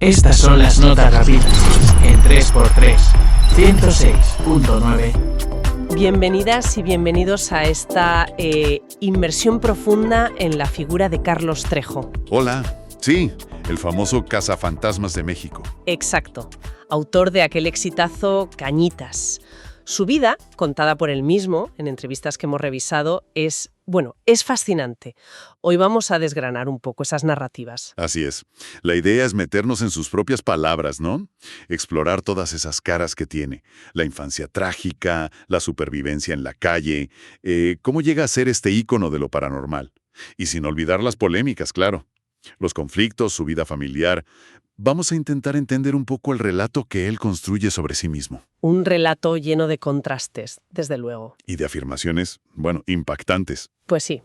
Estas son las notas rápidas en 3x3, 106.9. Bienvenidas y bienvenidos a esta inmersión profunda en la figura de Carlos Trejo. Hola, sí, el famoso cazafantasmas de México. Exacto, autor de aquel exitazo Cañitas. Su vida, contada por él mismo en entrevistas que hemos revisado, es fascinante. Hoy vamos a desgranar un poco esas narrativas. Así es. La idea es meternos en sus propias palabras, ¿no? Explorar todas esas caras que tiene. La infancia trágica, la supervivencia en la calle, cómo llega a ser este ícono de lo paranormal. Y sin olvidar las polémicas, claro. Los conflictos, su vida familiar. Vamos a intentar entender un poco el relato que él construye sobre sí mismo. Un relato lleno de contrastes, desde luego. Y de afirmaciones, impactantes. Pues sí.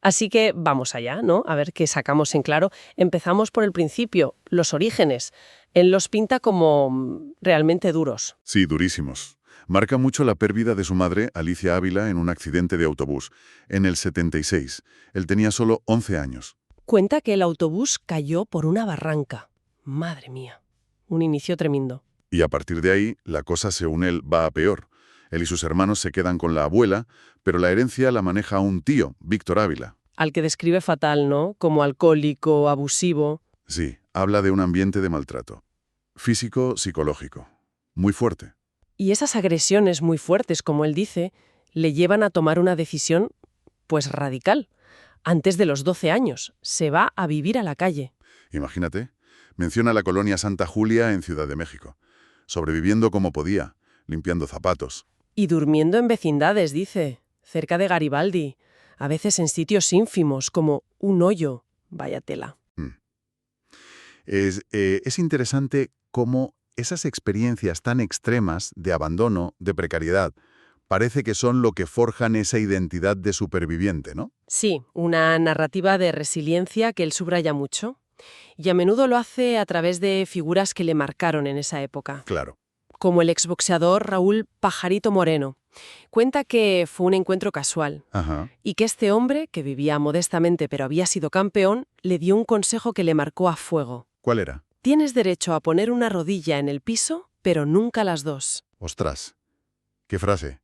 Así que vamos allá, ¿no? A ver qué sacamos en claro. Empezamos por el principio, los orígenes. Él los pinta como realmente duros. Sí, durísimos. Marca mucho la pérdida de su madre, Alicia Ávila, en un accidente de autobús, en el 76. Él tenía solo 11 años. Cuenta que el autobús cayó por una barranca. Madre mía, un inicio tremendo. Y a partir de ahí, la cosa según él va a peor. Él y sus hermanos se quedan con la abuela, pero la herencia la maneja un tío, Víctor Ávila. Al que describe fatal, ¿no? Como alcohólico, abusivo. Sí, habla de un ambiente de maltrato. Físico, psicológico. Muy fuerte. Y esas agresiones muy fuertes, como él dice, le llevan a tomar una decisión, pues radical. Antes de los 12 años, se va a vivir a la calle. Imagínate. Menciona la colonia Santa Julia en Ciudad de México. Sobreviviendo como podía, limpiando zapatos. Y durmiendo en vecindades, dice, cerca de Garibaldi, a veces en sitios ínfimos, como un hoyo. Vaya tela. Es interesante cómo esas experiencias tan extremas de abandono, de precariedad, parece que son lo que forjan esa identidad de superviviente, ¿no? Sí, una narrativa de resiliencia que él subraya mucho. Y a menudo lo hace a través de figuras que le marcaron en esa época. Claro. Como el exboxeador Raúl Pajarito Moreno. Cuenta que fue un encuentro casual. Ajá. Y que este hombre, que vivía modestamente pero había sido campeón, le dio un consejo que le marcó a fuego. ¿Cuál era? Tienes derecho a poner una rodilla en el piso, pero nunca las dos. Ostras. ¿Qué frase?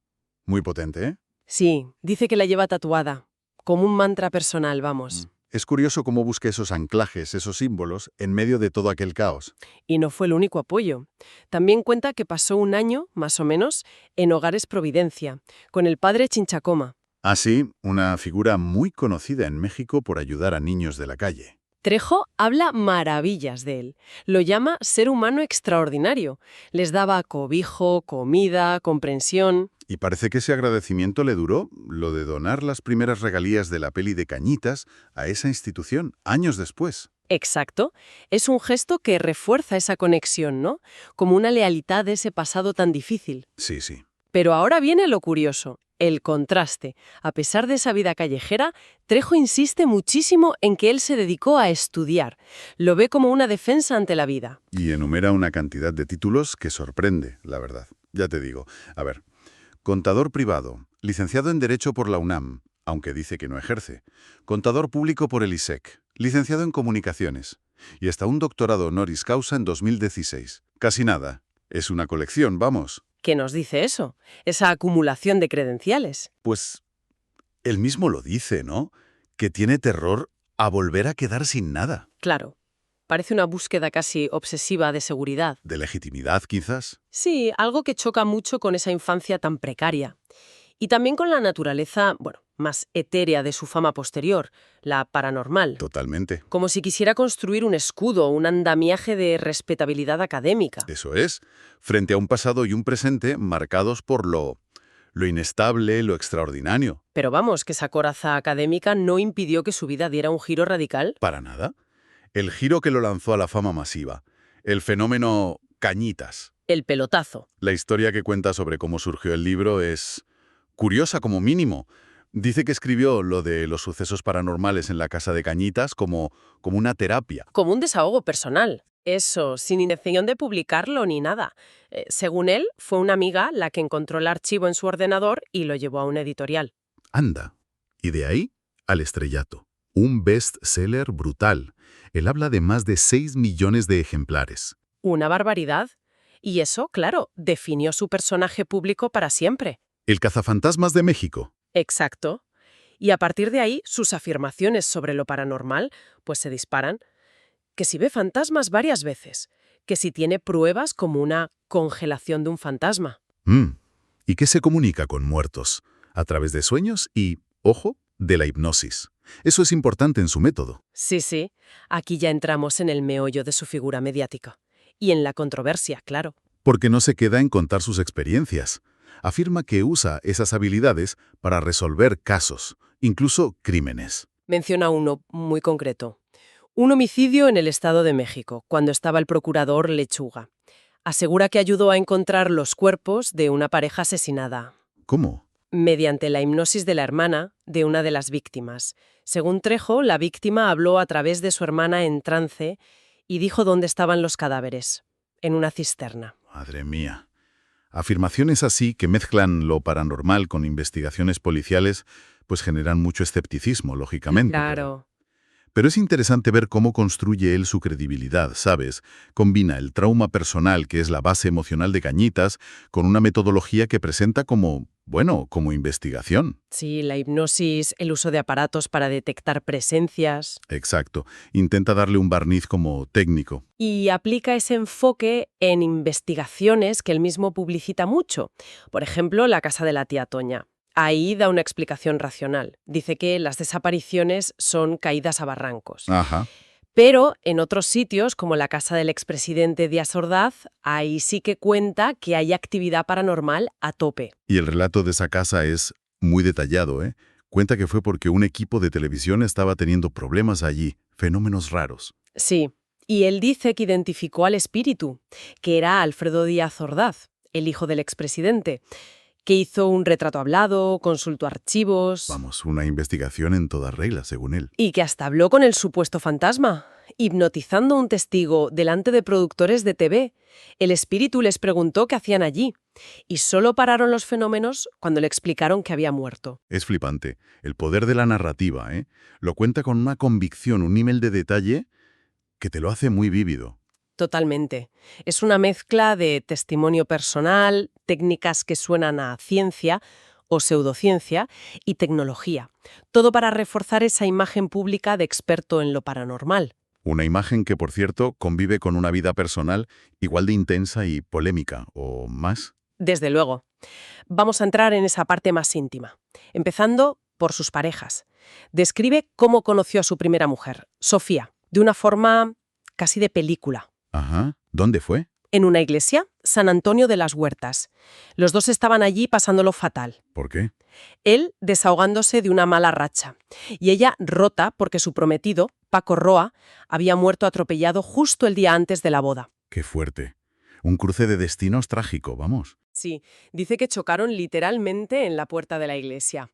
Muy potente, ¿eh? Sí, dice que la lleva tatuada. Como un mantra personal, vamos. Es curioso cómo busca esos anclajes, esos símbolos, en medio de todo aquel caos. Y no fue el único apoyo. También cuenta que pasó un año, más o menos, en Hogares Providencia, con el padre Chinchacoma. Así, una figura muy conocida en México por ayudar a niños de la calle. Trejo habla maravillas de él. Lo llama ser humano extraordinario. Les daba cobijo, comida, comprensión. Y parece que ese agradecimiento le duró, lo de donar las primeras regalías de la peli de Cañitas a esa institución, años después. Exacto. Es un gesto que refuerza esa conexión, ¿no? Como una lealtad de ese pasado tan difícil. Sí, sí. Pero ahora viene lo curioso, el contraste. A pesar de esa vida callejera, Trejo insiste muchísimo en que él se dedicó a estudiar. Lo ve como una defensa ante la vida. Y enumera una cantidad de títulos que sorprende, la verdad. Ya te digo. A ver, contador privado, licenciado en Derecho por la UNAM, aunque dice que no ejerce. Contador público por el ISEC, licenciado en Comunicaciones. Y hasta un doctorado honoris causa en 2016. Casi nada. Es una colección, vamos. ¿Qué nos dice eso? Esa acumulación de credenciales. Pues él mismo lo dice, ¿no? Que tiene terror a volver a quedar sin nada. Claro. Parece una búsqueda casi obsesiva de seguridad. ¿De legitimidad, quizás? Sí, algo que choca mucho con esa infancia tan precaria. Y también con la naturaleza, más etérea de su fama posterior, la paranormal. Totalmente. Como si quisiera construir un escudo, un andamiaje de respetabilidad académica. Eso es. Frente a un pasado y un presente marcados por lo inestable, lo extraordinario. Pero vamos, que esa coraza académica no impidió que su vida diera un giro radical. Para nada. El giro que lo lanzó a la fama masiva. El fenómeno Cañitas. El pelotazo. La historia que cuenta sobre cómo surgió el libro es curiosa como mínimo. Dice que escribió lo de los sucesos paranormales en la casa de Cañitas como una terapia. Como un desahogo personal. Eso, sin intención de publicarlo ni nada. Según él, fue una amiga la que encontró el archivo en su ordenador y lo llevó a una editorial. Anda. Y de ahí al estrellato. Un bestseller brutal. Él habla de más de 6 millones de ejemplares. Una barbaridad. Y eso, claro, definió su personaje público para siempre. El cazafantasmas de México. Exacto. Y a partir de ahí, sus afirmaciones sobre lo paranormal, pues se disparan. Que si ve fantasmas varias veces, que si tiene pruebas como una congelación de un fantasma. ¿Y qué se comunica con muertos? A través de sueños y, ojo, de la hipnosis. Eso es importante en su método. Sí, aquí ya entramos en el meollo de su figura mediática. Y en la controversia, claro. Porque no se queda en contar sus experiencias. Afirma que usa esas habilidades para resolver casos, incluso crímenes. Menciona uno muy concreto. Un homicidio en el Estado de México, cuando estaba el procurador Lechuga. Asegura que ayudó a encontrar los cuerpos de una pareja asesinada. ¿Cómo? Mediante la hipnosis de la hermana de una de las víctimas. Según Trejo, la víctima habló a través de su hermana en trance y dijo dónde estaban los cadáveres, en una cisterna. Madre mía. Afirmaciones así que mezclan lo paranormal con investigaciones policiales, pues generan mucho escepticismo, lógicamente. Claro. Pero es interesante ver cómo construye él su credibilidad, ¿sabes? Combina el trauma personal, que es la base emocional de Cañitas, con una metodología que presenta como, bueno, como investigación. Sí, la hipnosis, el uso de aparatos para detectar presencias. Exacto. Intenta darle un barniz como técnico. Y aplica ese enfoque en investigaciones que él mismo publicita mucho. Por ejemplo, la casa de la tía Toña. Ahí da una explicación racional. Dice que las desapariciones son caídas a barrancos. Ajá. Pero en otros sitios, como la casa del expresidente Díaz Ordaz, ahí sí que cuenta que hay actividad paranormal a tope. Y el relato de esa casa es muy detallado, ¿eh? Cuenta que fue porque un equipo de televisión estaba teniendo problemas allí, fenómenos raros. Sí, y él dice que identificó al espíritu, que era Alfredo Díaz Ordaz, el hijo del expresidente, que hizo un retrato hablado, consultó archivos. Vamos, una investigación en toda regla, según él. Y que hasta habló con el supuesto fantasma, hipnotizando a un testigo delante de productores de TV. El espíritu les preguntó qué hacían allí. Y solo pararon los fenómenos cuando le explicaron que había muerto. Es flipante. El poder de la narrativa, ¿eh? Lo cuenta con una convicción, un nivel de detalle que te lo hace muy vívido. Totalmente. Es una mezcla de testimonio personal, técnicas que suenan a ciencia o pseudociencia y tecnología. Todo para reforzar esa imagen pública de experto en lo paranormal. Una imagen que, por cierto, convive con una vida personal igual de intensa y polémica, o más. Desde luego. Vamos a entrar en esa parte más íntima, empezando por sus parejas. Describe cómo conoció a su primera mujer, Sofía, de una forma casi de película. Ajá. ¿Dónde fue? En una iglesia, San Antonio de las Huertas. Los dos estaban allí pasándolo fatal. ¿Por qué? Él desahogándose de una mala racha y ella rota porque su prometido, Paco Roa, había muerto atropellado justo el día antes de la boda. Qué fuerte. Un cruce de destinos trágico, vamos. Sí, dice que chocaron literalmente en la puerta de la iglesia.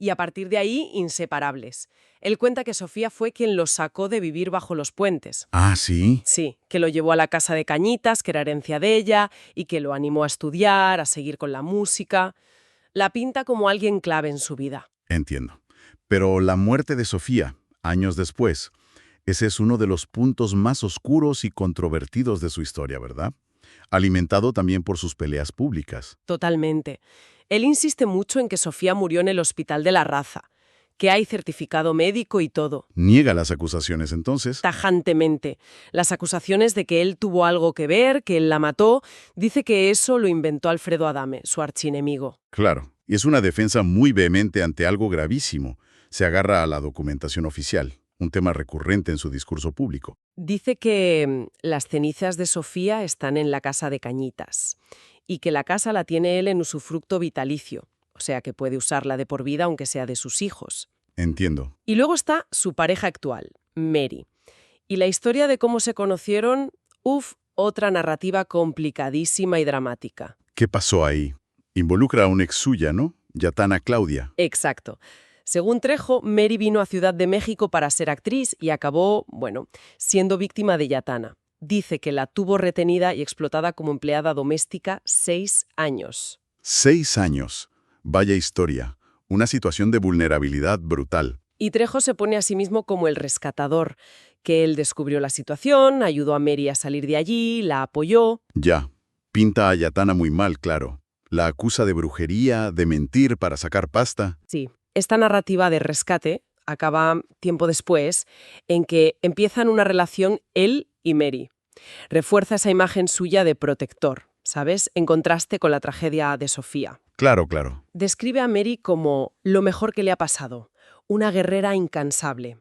Y a partir de ahí, inseparables. Él cuenta que Sofía fue quien lo sacó de vivir bajo los puentes. Ah, ¿sí? Sí, que lo llevó a la casa de Cañitas, que era herencia de ella, y que lo animó a estudiar, a seguir con la música. La pinta como alguien clave en su vida. Entiendo. Pero la muerte de Sofía, años después, ese es uno de los puntos más oscuros y controvertidos de su historia, ¿verdad? Alimentado también por sus peleas públicas. Totalmente. Él insiste mucho en que Sofía murió en el Hospital de la Raza, que hay certificado médico y todo. Niega las acusaciones, entonces. Tajantemente. Las acusaciones de que él tuvo algo que ver, que él la mató, dice que eso lo inventó Alfredo Adame, su archienemigo. Claro, y es una defensa muy vehemente ante algo gravísimo. Se agarra a la documentación oficial, un tema recurrente en su discurso público. Dice que las cenizas de Sofía están en la casa de Cañitas y que la casa la tiene él en usufructo vitalicio, o sea que puede usarla de por vida aunque sea de sus hijos. Entiendo. Y luego está su pareja actual, Mary. Y la historia de cómo se conocieron, otra narrativa complicadísima y dramática. ¿Qué pasó ahí? Involucra a un ex suya, ¿no? Yatana Claudia. Exacto. Según Trejo, Mary vino a Ciudad de México para ser actriz y acabó, siendo víctima de Yatana. Dice que la tuvo retenida y explotada como empleada doméstica 6 años. 6 años. Vaya historia. Una situación de vulnerabilidad brutal. Y Trejo se pone a sí mismo como el rescatador, que él descubrió la situación, ayudó a Mary a salir de allí, la apoyó. Ya, pinta a Yatana muy mal, claro. La acusa de brujería, de mentir para sacar pasta. Sí, esta narrativa de rescate acaba tiempo después en que empiezan una relación él y Mary. Refuerza esa imagen suya de protector, ¿sabes? En contraste con la tragedia de Sofía. Claro, claro. Describe a Mary como lo mejor que le ha pasado, una guerrera incansable.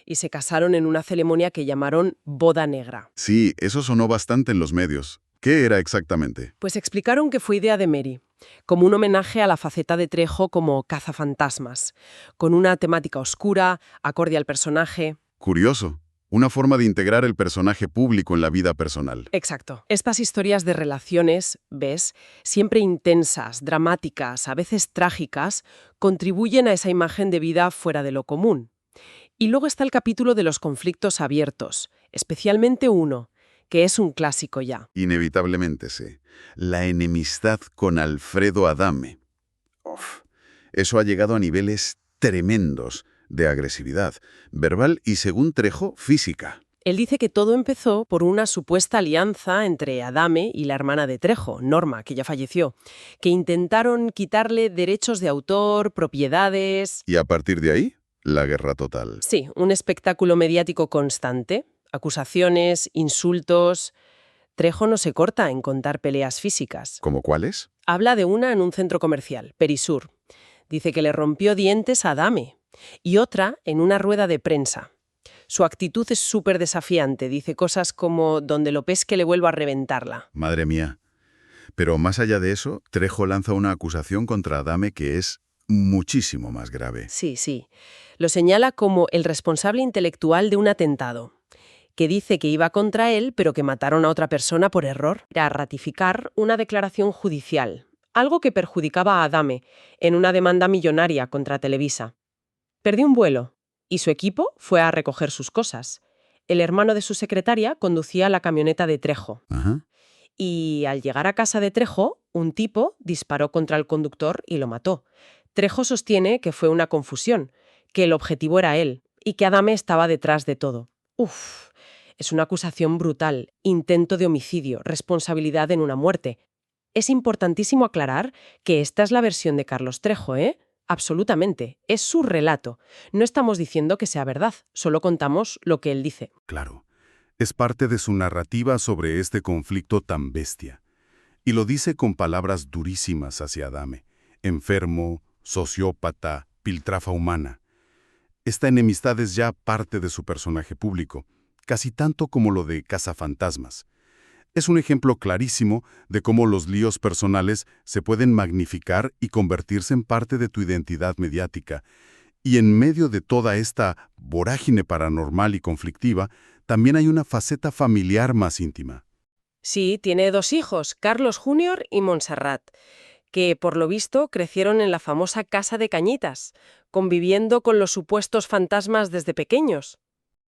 Y se casaron en una ceremonia que llamaron boda negra. Sí, eso sonó bastante en los medios. ¿Qué era exactamente? Pues explicaron que fue idea de Mary, como un homenaje a la faceta de Trejo como cazafantasmas, con una temática oscura, acorde al personaje. Curioso. Una forma de integrar el personaje público en la vida personal. Exacto. Estas historias de relaciones, ¿ves? Siempre intensas, dramáticas, a veces trágicas, contribuyen a esa imagen de vida fuera de lo común. Y luego está el capítulo de los conflictos abiertos, especialmente uno, que es un clásico ya. Inevitablemente, sí. La enemistad con Alfredo Adame. Uf, eso ha llegado a niveles tremendos de agresividad, verbal y, según Trejo, física. Él dice que todo empezó por una supuesta alianza entre Adame y la hermana de Trejo, Norma, que ya falleció, que intentaron quitarle derechos de autor, propiedades. Y a partir de ahí, la guerra total. Sí, un espectáculo mediático constante, acusaciones, insultos. Trejo no se corta en contar peleas físicas. ¿Cómo cuáles? Habla de una en un centro comercial, Perisur. Dice que le rompió dientes a Adame. Y otra en una rueda de prensa. Su actitud es súper desafiante. Dice cosas como donde lo pesque le vuelvo a reventarla. Madre mía. Pero más allá de eso, Trejo lanza una acusación contra Adame que es muchísimo más grave. Sí. Lo señala como el responsable intelectual de un atentado, que dice que iba contra él, pero que mataron a otra persona por error. Era ratificar una declaración judicial, algo que perjudicaba a Adame en una demanda millonaria contra Televisa. Perdió un vuelo y su equipo fue a recoger sus cosas. El hermano de su secretaria conducía la camioneta de Trejo. Ajá. Y al llegar a casa de Trejo, un tipo disparó contra el conductor y lo mató. Trejo sostiene que fue una confusión, que el objetivo era él y que Adame estaba detrás de todo. Uf, es una acusación brutal, intento de homicidio, responsabilidad en una muerte. Es importantísimo aclarar que esta es la versión de Carlos Trejo, ¿eh? Absolutamente, es su relato. No estamos diciendo que sea verdad, solo contamos lo que él dice. Claro, es parte de su narrativa sobre este conflicto tan bestia. Y lo dice con palabras durísimas hacia Adame. Enfermo, sociópata, piltrafa humana. Esta enemistad es ya parte de su personaje público, casi tanto como lo de cazafantasmas. Es un ejemplo clarísimo de cómo los líos personales se pueden magnificar y convertirse en parte de tu identidad mediática. Y en medio de toda esta vorágine paranormal y conflictiva, también hay una faceta familiar más íntima. Sí, tiene 2 hijos, Carlos Jr. y Montserrat, que por lo visto crecieron en la famosa Casa de Cañitas, conviviendo con los supuestos fantasmas desde pequeños.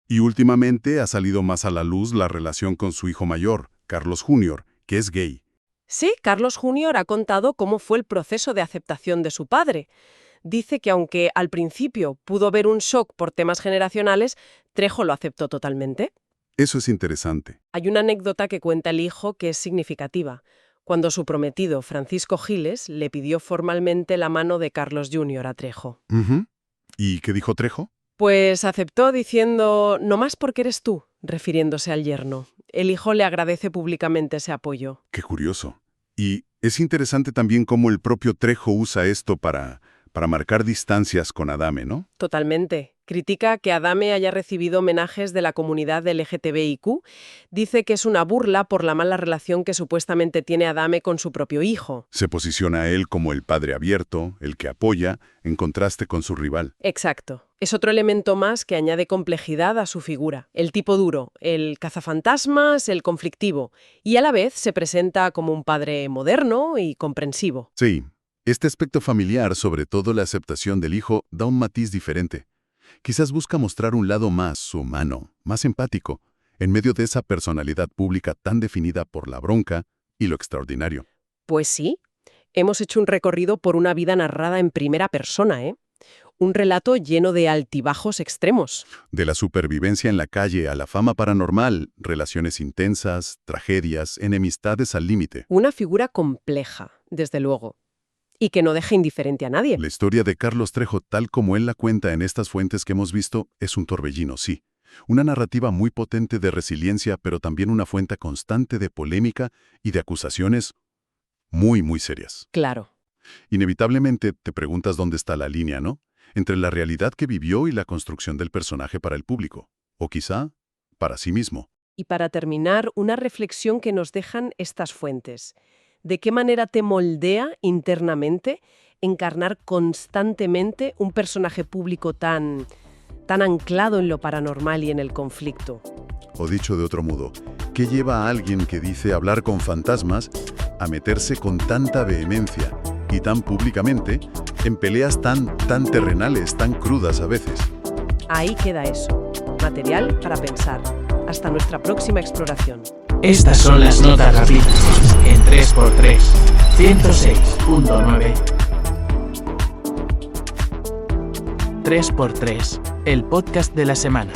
Y últimamente ha salido más a la luz la relación con su hijo mayor, Carlos Jr., que es gay. Sí, Carlos Jr. ha contado cómo fue el proceso de aceptación de su padre. Dice que aunque al principio pudo haber un shock por temas generacionales, Trejo lo aceptó totalmente. Eso es interesante. Hay una anécdota que cuenta el hijo que es significativa. Cuando su prometido, Francisco Giles, le pidió formalmente la mano de Carlos Jr. a Trejo. ¿Y qué dijo Trejo? Pues aceptó diciendo, no más porque eres tú, refiriéndose al yerno. El hijo le agradece públicamente ese apoyo. Qué curioso. Y es interesante también cómo el propio Trejo usa esto para marcar distancias con Adame, ¿no? Totalmente. Critica que Adame haya recibido homenajes de la comunidad LGTBIQ. Dice que es una burla por la mala relación que supuestamente tiene Adame con su propio hijo. Se posiciona a él como el padre abierto, el que apoya, en contraste con su rival. Exacto. Es otro elemento más que añade complejidad a su figura. El tipo duro, el cazafantasmas, el conflictivo. Y a la vez se presenta como un padre moderno y comprensivo. Sí, este aspecto familiar, sobre todo la aceptación del hijo, da un matiz diferente. Quizás busca mostrar un lado más humano, más empático, en medio de esa personalidad pública tan definida por la bronca y lo extraordinario. Pues sí, hemos hecho un recorrido por una vida narrada en primera persona, ¿eh? Un relato lleno de altibajos extremos. De la supervivencia en la calle a la fama paranormal, relaciones intensas, tragedias, enemistades al límite. Una figura compleja, desde luego. Y que no deja indiferente a nadie. La historia de Carlos Trejo, tal como él la cuenta en estas fuentes que hemos visto, es un torbellino, sí. Una narrativa muy potente de resiliencia, pero también una fuente constante de polémica y de acusaciones muy, muy serias. Claro. Inevitablemente te preguntas dónde está la línea, ¿no? Entre la realidad que vivió y la construcción del personaje para el público. O quizá, para sí mismo. Y para terminar, una reflexión que nos dejan estas fuentes. ¿De qué manera te moldea internamente encarnar constantemente un personaje público tan anclado en lo paranormal y en el conflicto? O dicho de otro modo, ¿qué lleva a alguien que dice hablar con fantasmas a meterse con tanta vehemencia y tan públicamente en peleas tan terrenales, tan crudas a veces? Ahí queda eso. Material para pensar. Hasta nuestra próxima exploración. Estas son las notas rápidas en 3x3, 106.9. 3x3, el podcast de la semana.